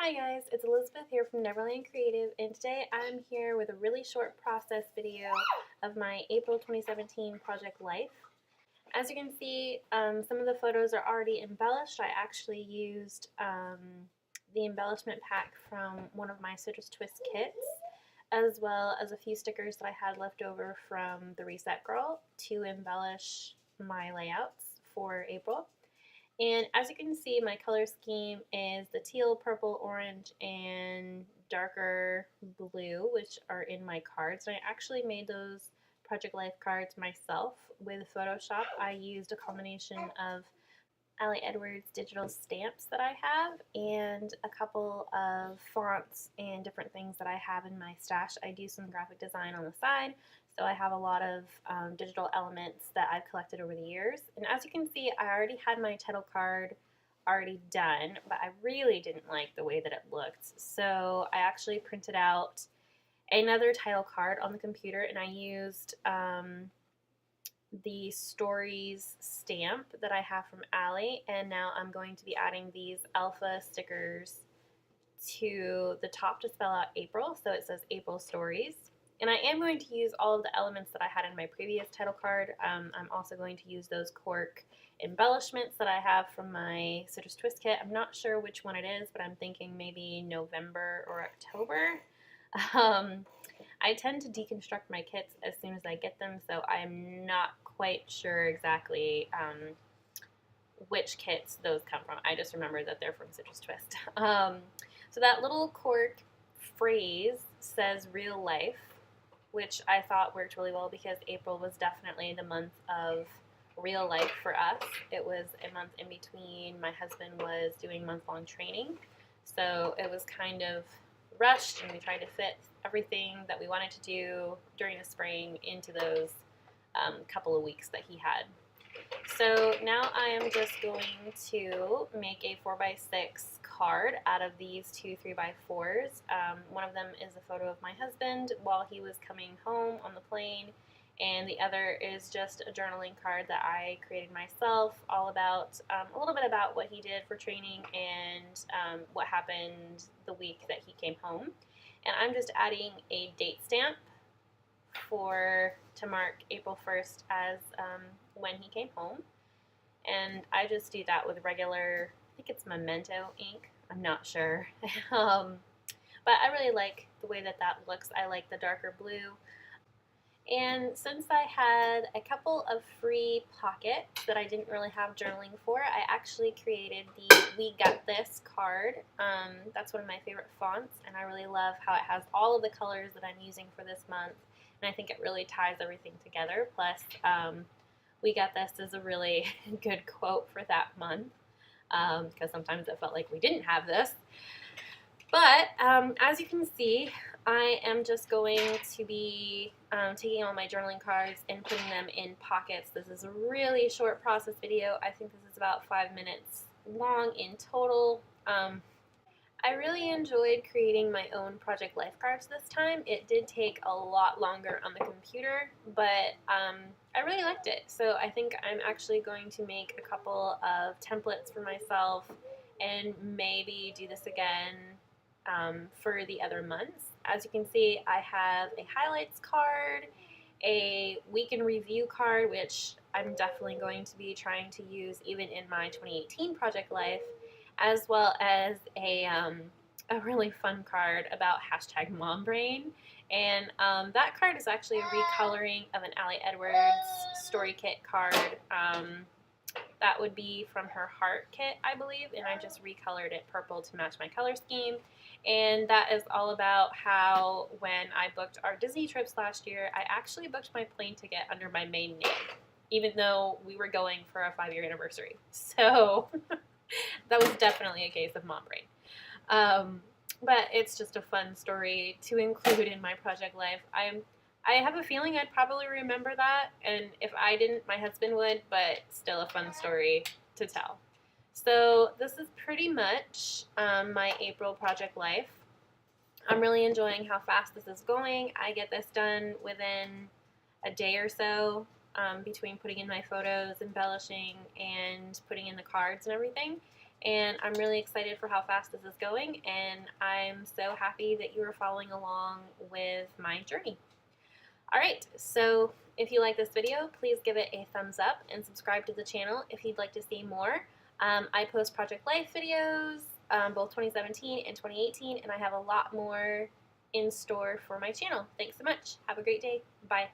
Hi guys, it's Elizabeth here from Neverland Creative, and today I'm here with a really short process video of my April 2017 project Life. As you can see, some of the photos are already embellished. I actually used the embellishment pack from one of my Citrus Twist kits, as well as a few stickers that I had left over from the Reset Girl to embellish my layouts for April. And as you can see, my color scheme is the teal, purple, orange, and darker blue, which are in my cards. And I actually made those Project Life cards myself with Photoshop. I used a combination of Ali Edwards digital stamps that I have and a couple of fonts and different things that I have in my stash. I do some graphic design on the side, so I have a lot of digital elements that I've collected over the years. And as you can see, I already had my title card already done, but I really didn't like the way that it looked. So I actually printed out another title card on the computer, and I used the Stories stamp that I have from Ali, and now I'm going to be adding these alpha stickers to the top to spell out April, so it says April Stories. And I am going to use all of the elements that I had in my previous title card. I'm also going to use those cork embellishments that I have from my Citrus Twist kit. I'm not sure which one it is, but I'm thinking maybe November or October. I tend to deconstruct my kits as soon as I get them, so I'm not quite sure exactly which kits those come from. I just remember that they're from Citrus Twist. So that little cork phrase says real life, which I thought worked really well because April was definitely the month of real life for us. It was a month in between. My husband was doing month-long training, so it was kind of rushed, and we tried to fit everything that we wanted to do during the spring into those couple of weeks that he had. So now I am just going to make a 4x6 card out of these two 3x4s. One of them is a photo of my husband while he was coming home on the plane, and the other is just a journaling card that I created myself, all about a little bit about what he did for training and what happened the week that he came home. And I'm just adding a date stamp to mark April 1st as when he came home. And I just do that with regular, I think it's Memento ink, I'm not sure. But I really like the way that that looks. I like the darker blue. And since I had a couple of free pockets that I didn't really have journaling for, I actually created the We Got This card. That's one of my favorite fonts, and I really love how it has all of the colors that I'm using for this month, and I think it really ties everything together. Plus, We Got This is a really good quote for that month, because sometimes it felt like we didn't have this. But as you can see, I am just going to be taking all my journaling cards and putting them in pockets. This is a really short process video. I think this is about 5 minutes long in total. I really enjoyed creating my own Project Life cards this time. It did take a lot longer on the computer, but I really liked it. So I think I'm actually going to make a couple of templates for myself and maybe do this again for the other months. As you can see, I have a highlights card, a week in review card, which I'm definitely going to be trying to use even in my 2018 Project Life, as well as a really fun card about #MomBrain. And that card is actually a recoloring of an Ali Edwards Story Kit card. That would be from her Heart kit, I believe, and I just recolored it purple to match my color scheme. And that is all about how when I booked our Disney trips last year, I actually booked my plane ticket under my maiden name, even though we were going for a 5-year anniversary. So that was definitely a case of mom brain. But it's just a fun story to include in my Project Life. I have a feeling I'd probably remember that, and if I didn't, my husband would, but still a fun story to tell. So this is pretty much my April Project Life. I'm really enjoying how fast this is going. I get this done within a day or so between putting in my photos, embellishing, and putting in the cards and everything. and I'm really excited for how fast this is going, and I'm so happy that you are following along with my journey. Alright, so if you like this video, please give it a thumbs up and subscribe to the channel if you'd like to see more. I post Project Life videos, both 2017 and 2018, and I have a lot more in store for my channel. Thanks so much. Have a great day. Bye.